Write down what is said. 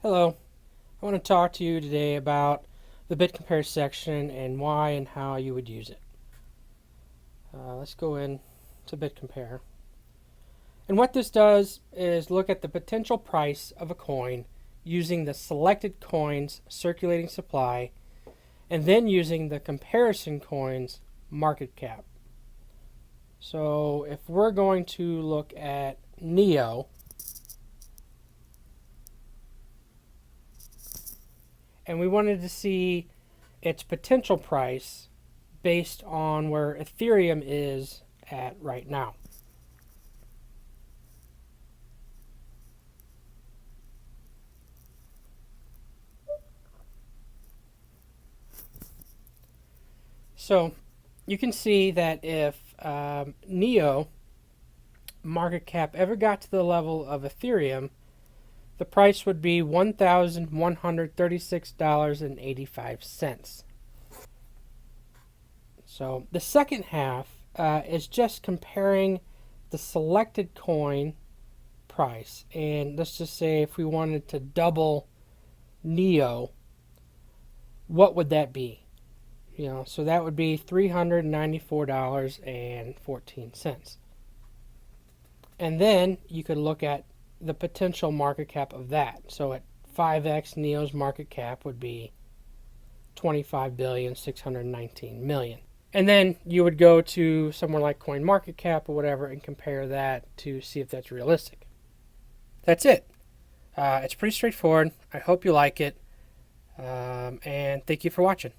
Hello, I want to talk to you today about the bit compare section and why and how you would use it. Let's go in to bit compare. And what this does is look at the potential price of a coin using the selected coin's circulating supply and then using the comparison coin's market cap. So if we're going to look at NEO, and we wanted to see its potential price based on where Ethereum is at right now. So you can see that if NEO market cap ever got to the level of Ethereum, the price would be $1,136.85. So the second half is just comparing the selected coin price. And let's just say if we wanted to double NEO, what would that be? So that would be $394.14. And then you could look at the potential market cap of that. So at 5x NEO's market cap would be 25,619,000,000. And then you would go to somewhere like CoinMarketCap or whatever and compare that to see if that's realistic. That's it. It's pretty straightforward. I hope you like it. And thank you for watching.